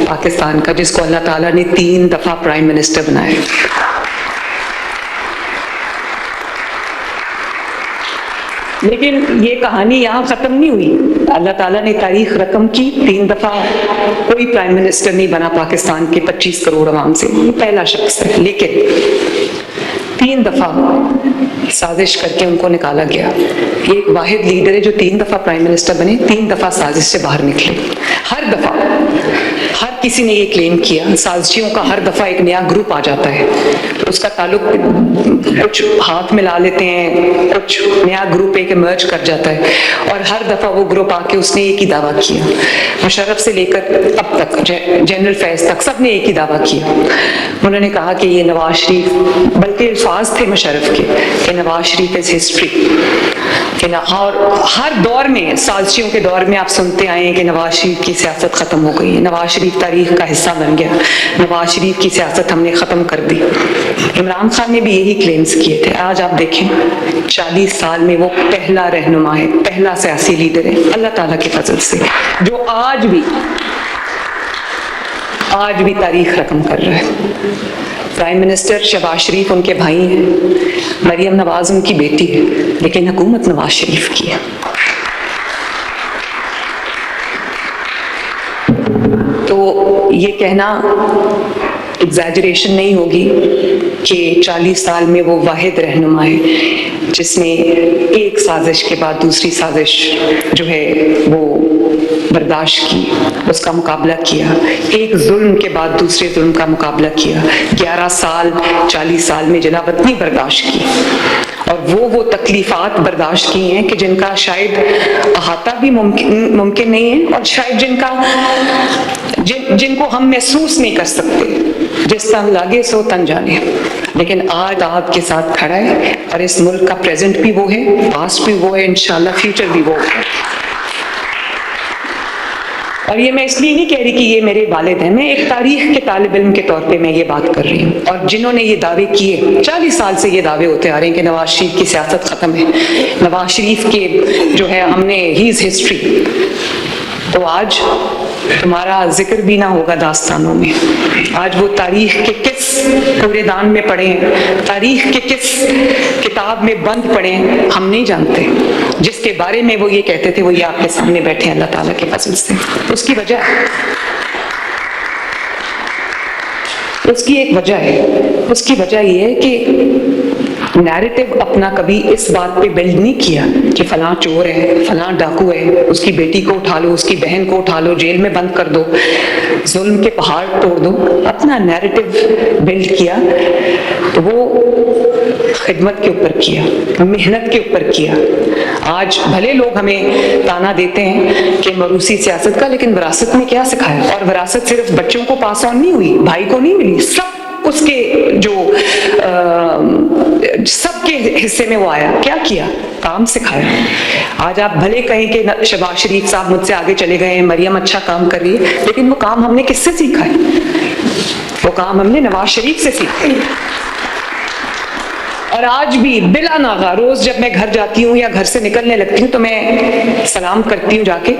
پاکستان کا، جس کو اللہ تعالیٰ نے 3 دفعہ پرائم منسٹر بنایا. لیکن یہ کہانی یہاں ختم نہیں ہوئی. اللہ تعالیٰ نے تاریخ رقم کی، 3 دفعہ کوئی پرائم منسٹر نہیں بنا پاکستان کے 25 کروڑ عوام سے، یہ پہلا شخص ہے. لیکن 3 دفعہ سازش کر کے ان کو نکالا گیا. یہ ایک واحد لیڈر ہے جو 3 دفعہ پرائم منسٹر بنے، 3 دفعہ سازش سے باہر نکلے. ہر دفعہ ہر کسی نے یہ کلیم کیا، سازشیوں کا ہر دفعہ ایک نیا گروپ آ جاتا ہے، اس کا تعلق کچھ ہاتھ ملا لیتے ہیں، کچھ نیا گروپ ایک ایمرج کر جاتا ہے، اور ہر دفعہ وہ گروپ آ کے اس نے ایک ہی دعویٰ کیا. مشرف سے لے کر اب تک جنرل فیض تک سب نے ایک ہی دعویٰ کیا. انہوں نے کہا کہ یہ نواز شریف، بلکہ الفاظ تھے مشرف کے کہ نواز شریف از ہسٹری. اور ہر دور میں، سازشیوں کے دور میں آپ سنتے آئے ہیں کہ نواز شریف کی سیاست ختم ہو گئی، نواز شریف تاریخ کا حصہ بن گیا، نواز شریف کی سیاست ہم نے ختم کر دی. عمران خان نے بھی یہی کلیمز کیے تھے. آج آپ دیکھیں 40 سال میں وہ پہلا رہنما ہے، پہلا سیاسی لیڈر ہے اللہ تعالیٰ کے فضل سے، جو آج بھی تاریخ رقم کر رہا ہے. پرائم منسٹر شہباز شریف ان کے بھائی ہیں، مریم نواز ان کی بیٹی ہے، لیکن حکومت نواز شریف کی ہے. تو یہ کہنا ایگزیجریشن نہیں ہوگی کہ 40 سال میں وہ واحد رہنما ہے جس نے ایک سازش کے بعد دوسری سازش جو ہے وہ برداشت کی، اس کا مقابلہ کیا، ایک ظلم کے بعد دوسرے ظلم کا مقابلہ کیا، 11 سال 40 سال میں جلا وطنی برداشت کی، اور وہ تکلیفات برداشت کی ہیں کہ جن کا شاید احاطہ بھی ممکن نہیں ہے، اور شاید جن کو ہم محسوس نہیں کر سکتے. جس تن لاگے سو تن جانے. لیکن آج آپ کے ساتھ کھڑا ہے، اور اس ملک کا پریزنٹ بھی وہ ہے، پاسٹ بھی وہ ہے، انشاءاللہ فیوچر بھی وہ ہے. اور یہ میں اس لیے نہیں کہہ رہی کہ یہ میرے والد ہیں، میں ایک تاریخ کے طالب علم کے طور پہ میں یہ بات کر رہی ہوں. اور جنہوں نے یہ دعوے کیے، 40 سال سے یہ دعوے ہوتے آ رہے ہیں کہ نواز شریف کی سیاست ختم ہے، نواز شریف کے جو ہے ہم نے ہی از ہسٹری، تو آج تمہارا ذکر بھی نہ ہوگا داستانوں میں. آج وہ تاریخ کے کس کوڑے دان میں پڑے ہیں، تاریخ کے کس کتاب میں بند پڑے ہیں، ہم نہیں جانتے. جس کے بارے میں وہ یہ کہتے تھے وہ یہ آپ کے سامنے بیٹھے ہیں اللہ تعالیٰ کے فضل سے. اس کی وجہ ہے، اس کی ایک وجہ ہے. اس کی وجہ یہ ہے کہ نیریٹو اپنا کبھی اس بات پہ بلڈ نہیں کیا کہ فلاں چور ہے، فلاں ڈاکو ہے، اس کی بیٹی کو اٹھا لو، اس کی بہن کو اٹھا لو، جیل میں بند کر دو، ظلم کے پہاڑ توڑ دو. اپنا نیریٹو بلڈ کیا تو وہ خدمت کے اوپر کیا، محنت کے اوپر کیا. آج بھلے لوگ ہمیں تانا دیتے ہیں کہ موروثی سیاست کا، لیکن وراثت میں کیا سکھایا؟ اور وراثت صرف بچوں کو پاس آن نہیں ہوئی، بھائی کو نہیں ملی، سب اس کے جو سب کے حصے میں وہ آیا. کیا کیا؟ کام سکھایا. آج آپ بھلے کہیں کہ شہباز شریف صاحب مجھ سے آگے چلے گئے ہیں، مریم اچھا کام کر رہی ہے، لیکن وہ کام ہم نے کس سے سیکھا ہے؟ وہ کام ہم نے نواز شریف سے سیکھا ہے. اور آج بھی بلا ناغہ روز جب میں گھر جاتی ہوں یا گھر سے نکلنے لگتی ہوں تو میں سلام کرتی ہوں جا کے،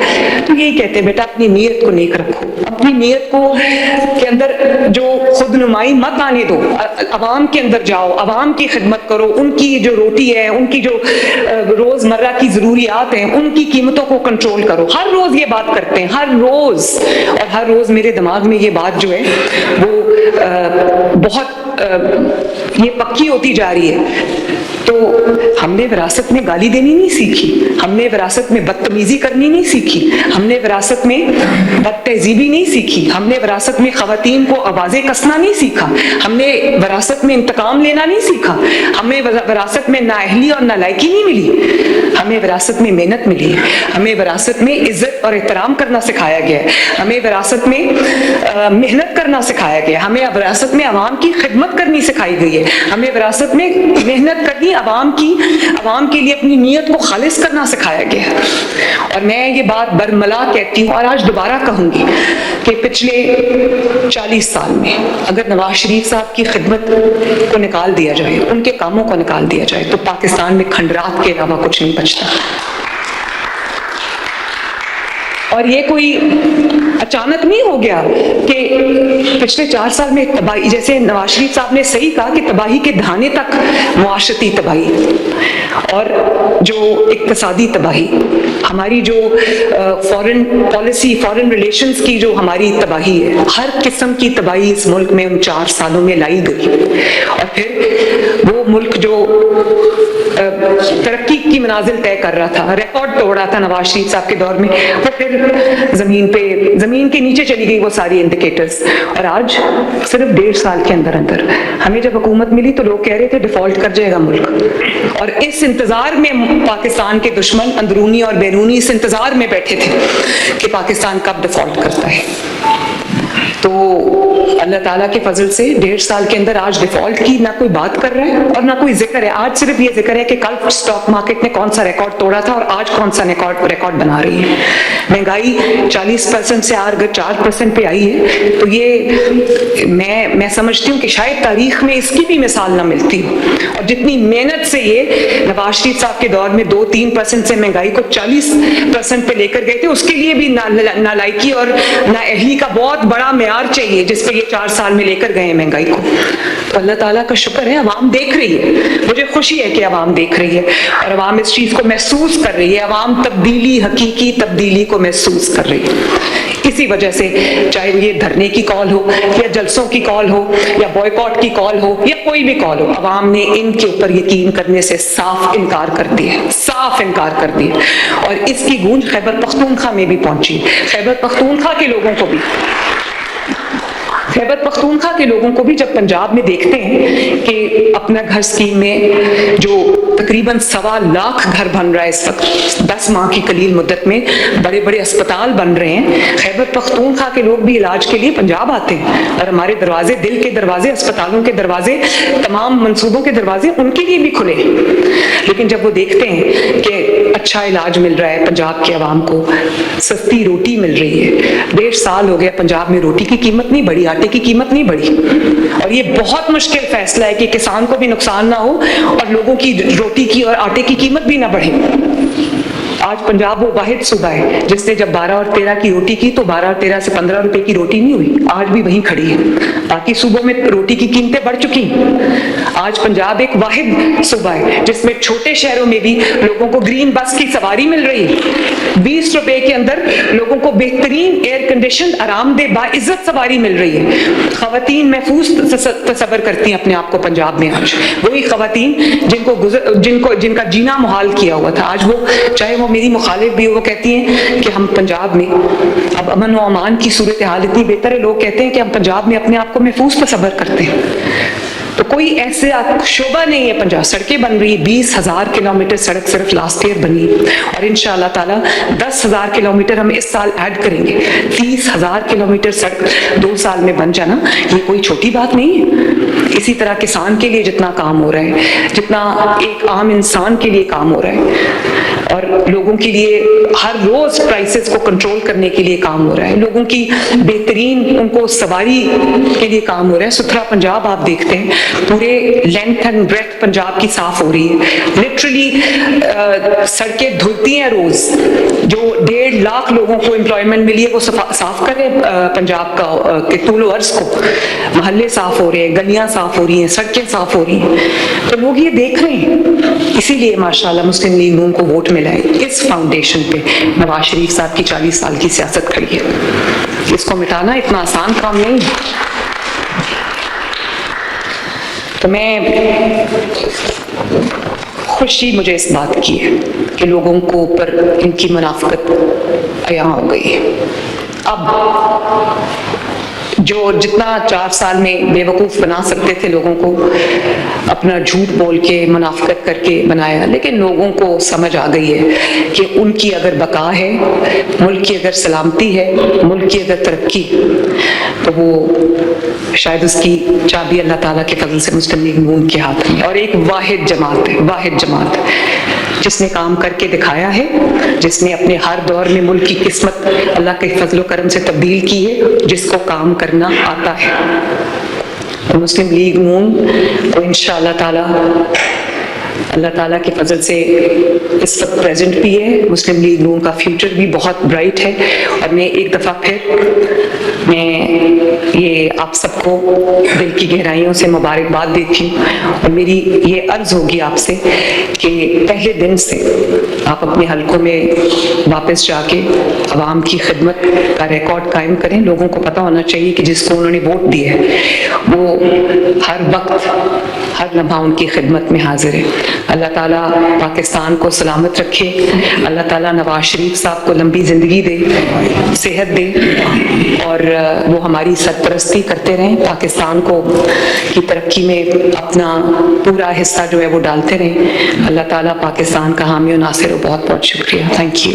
تو یہی کہتے ہیں بیٹا اپنی نیت کو نیک رکھو، اپنی نیت کو کے اندر جو خود نمائی مت آنے دو، عوام کے اندر جاؤ، عوام کی خدمت کرو، ان کی جو روٹی ہے، ان کی جو روزمرہ کی ضروریات ہیں، ان کی قیمتوں کو کنٹرول کرو. ہر روز یہ بات کرتے ہیں، ہر روز، اور ہر روز میرے دماغ میں یہ بات جو ہے وہ بہت یہ پکی ہوتی جا رہی ہے. تو ہم نے وراثت میں گالی دینی نہیں سیکھی، ہم نے وراثت میں بدتمیزی کرنی نہیں سیکھی، ہم نے وراثت میں بد تہذیبی نہیں سیکھی، ہم نے وراثت میں خواتین کو آوازیں کسنا نہیں سیکھا، ہم نے وراثت میں انتقام لینا نہیں سیکھا، ہمیں وراثت میں نااہلی اور نالائکی نہیں ملی، ہمیں وراثت میں محنت ملی ہے، ہمیں وراثت میں عزت اور احترام کرنا سکھایا گیا ہے، ہمیں وراثت میں محنت کرنا سکھایا گیا، ہمیں وراثت میں عوام کی خدمت کرنی سکھائی گئی ہے، ہمیں وراثت میں محنت کرنی، عوام کے لیے اپنی نیت کو خالص کرنا سکھایا گیا ہے. اور میں یہ بات برملا کہتی ہوں اور آج دوبارہ کہوں گی کہ پچھلے 40 سال میں اگر نواز شریف صاحب کی خدمت کو نکال دیا جائے، ان کے کاموں کو نکال دیا جائے، تو پاکستان میں کھنڈرات کے علاوہ کچھ نہیں بچتا. اور یہ کوئی अचानक नहीं हो गया कि पिछले 4 साल में तबाही, जैसे नवाज शरीफ साहब ने सही कहा कि तबाही के धाने तक मुआशरती तबाही और जो इक्तिसादी तबाही, हमारी जो फॉरेन पॉलिसी, फॉरेन रिलेशंस की जो हमारी तबाही है, हर किस्म की तबाही इस मुल्क में उन 4 सालों में लाई गई। और फिर वो मुल्क जो तरक्की की मनाजिल तय कर रहा था, रिकॉर्ड तोड़ रहा था नवाज शरीफ साहब के दौर में, वो फिर जमीन के नीचे चली गई वो सारी इंडिकेटर्स। और आज सिर्फ 1.5 साल के अंदर अंदर हमें जब हुकूमत मिली तो लोग कह रहे थे डिफॉल्ट कर जाएगा मुल्क, और इस इंतजार में पाकिस्तान के दुश्मन अंदरूनी और बैरूनी इस इंतजार में बैठे थे कि पाकिस्तान कब डिफॉल्ट करता है। तो अल्लाह ताला के फजल से 1.5 साल के अंदर आज डिफॉल्ट की ना कोई बात कर रहा है और ना कोई जिक्र है। आज सिर्फ ये जिक्र है कि कल स्टॉक मार्केट ने कौन सा रिकॉर्ड तोड़ा था और आज कौन सा रिकॉर्ड बना रही है। महंगाई 40% से अगर 4% पे आई है तो ये मैं समझती हूँ कि शायद तारीख में इसकी भी मिसाल ना मिलती हो। और जितनी मेहनत से ये नवाज शरीफ साहब के दौर में 2-3% से महंगाई को 40% पे लेकर गए थे, उसके लिए भी नालायकी और नाअहली का बहुत बड़ा मेयार चाहिए जिस पे ये 4 साल में लेकर गए हैं महंगाई को। तो अल्लाह ताला का शुक्र है अवाम देख रही है, मुझे खुशी है कि अवाम देख रही है और अवाम इस चीज को महसूस कर रही है। अवाम तब्दीली, हकीकी तब्दीली को महसूस कर रही है। इसी वजह से चाहे वो ये धरने की कॉल हो या जलसों की कॉल हो या बॉयकॉट की कॉल हो या कोई भी कॉल हो, अवाम ने इनके ऊपर यकीन करने से साफ इनकार कर दिया, साफ इनकार कर दिया। और इसकी गूंज खैबर पख्तूनख्वा में भी पहुंची। खैबर पख्तूनख्वा के लोगों को भी, खैबर पख्तूनख्वा के लोगों को भी जब पंजाब में देखते हैं कि अपना घर स्कीम में जो तकरीबन 1.25 लाख घर बन रहा है इस वक्त, 10 माह की कलील मुद्दत में बड़े बड़े अस्पताल बन रहे हैं, खैबर पख्तूनख्वा के लोग भी इलाज के लिए पंजाब आते हैं और हमारे दरवाजे, दिल के दरवाजे, अस्पतालों के दरवाजे, तमाम मंसूबों के दरवाजे उनके लिए भी खुले। लेकिन जब वो देखते हैं कि अच्छा इलाज मिल रहा है पंजाब के अवाम को, सस्ती रोटी मिल रही है, 1.5 साल हो गया पंजाब में रोटी की कीमत नहीं बढ़ी, आटे की कीमत नहीं बढ़ी, और ये बहुत मुश्किल फैसला है कि किसान को भी नुकसान ना हो और लोगों की रोटी की और आटे की कीमत भी ना बढ़े। आज पंजाब वो वाहिद सूबा है जिसने जब 12 और 13 की रोटी की तो 12 और 13 से 15 रुपए की रोटी नहीं हुई, आज भी वहीं खड़ी है। बाकी सूबों में रोटी की कीमतें बढ़ चुकी हैं। आज पंजाब एक वाहिद सूबा है जिसमें छोटे शहरों में भी लोगों को ग्रीन बस की सवारी मिल रही है। 20 रुपए के अंदर लोगों को बेहतरीन एयर कंडीशन आरामदेह बाइज्जत सवारी मिल रही है। खवातीन महफूज तसव्वुर करती हैं अपने आप को पंजाब में। आज वही खवातीन जिनका जीना मुहाल किया हुआ था, आज वो, चाहे वो मेरी मुखालिफ भी हो, वो कहती हैं कि हम पंजाब में अब अमन व अमान की सूरत हाल इतनी बेहतर है, लोग कहते हैं कि हम पंजाब में अपने आप को महफूज तसव्वुर करते हैं। तो कोई ऐसे शोभा नहीं है पंजाब, सड़कें बन रही, 20,000 किलोमीटर सड़क सिर्फ लास्ट ईयर बनी और इंशाअल्लाह ताला 10,000 किलोमीटर हम इस साल ऐड करेंगे। 30,000 किलोमीटर सड़क 2 साल में बन जाना ये कोई छोटी बात नहीं है। इसी तरह किसान के लिए जितना काम हो रहा है, जितना एक आम इंसान के लिए काम हो रहा है और लोगों के लिए हर रोज प्राइसेस को कंट्रोल करने के लिए काम हो रहा है, लोगों की बेहतरीन उनको सवारी के लिए काम हो रहा है। सुथरा पंजाब आप देखते हैं, पूरे लेंथ एंड ब्रेथ पंजाब की साफ हो रही है। लिटरली सड़कें धुलती हैं रोज, जो 1.5 लाख लोगों को एम्प्लॉयमेंट मिली है वो साफ कर रहे हैं पंजाब का तूलो अर्ज को। महल्ले साफ हो रहे हैं, गलियां साफ हो रही हैं, सड़कें साफ हो रही हैं, तो लोग ये देख रहे हैं। इसीलिए माशाल्लाह मुस्लिम लीग नून को वोट मिला है। इस फाउंडेशन पे नवाज शरीफ साहब की 40 साल की सियासत खड़ी है। इसको मिटाना इतना आसान काम नहीं है। तो मैं खुशी मुझे इस बात की है कि लोगों को ऊपर इनकी मुनाफिकत अया हो गई है। अब जो जितना 4 साल में बेवकूफ़ बना सकते थे लोगों को, अपना झूठ बोल के मुनाफिकत करके बनाया, लेकिन लोगों को समझ आ गई है कि उनकी अगर बका है, मुल्क की अगर सलामती है, मुल्क की अगर तरक्की, तो वो शायद उसकी चाबी अल्लाह ताला के फजल से मुस्लिम लीग नून के हाथ में। और एक वाहिद जमात है, वाहिद जमात जिसने काम करके दिखाया है, जिसने अपने हर दौर में मुल्क की किस्मत अल्लाह के फजल करम से तब्दील की है, जिसको काम करना आता है। तो मुस्लिम लीग नून को इंशाअल्लाह ताला अल्लाह ताला के फजल से इस वक्त प्रेजेंट भी है, मुस्लिम लीग नून का फ्यूचर भी बहुत ब्राइट है। और मैं एक दफ़ा फिर मैं ये आप सबको दिल की गहराइयों से मुबारकबाद देती हूँ, और मेरी ये अर्ज़ होगी आपसे कि पहले दिन से आप अपने हलकों में वापस जाके आवाम की खिदमत का रिकॉर्ड कायम करें। लोगों को पता होना चाहिए कि जिसको उन्होंने वोट दिया है वो हर वक्त हर लम्हा उनकी खिदमत में हाजिर है। अल्लाह ताला पाकिस्तान को सलामत रखे, अल्लाह ताला नवाज शरीफ साहब को लंबी ज़िंदगी दे, सेहत दे, और वो हमारी सरपरस्ती करते रहें, पाकिस्तान को की तरक्की में अपना पूरा हिस्सा जो है वो डालते रहें। अल्लाह ताला पाकिस्तान का हामी और नासिर हो। बहुत बहुत शुक्रिया। Thank you.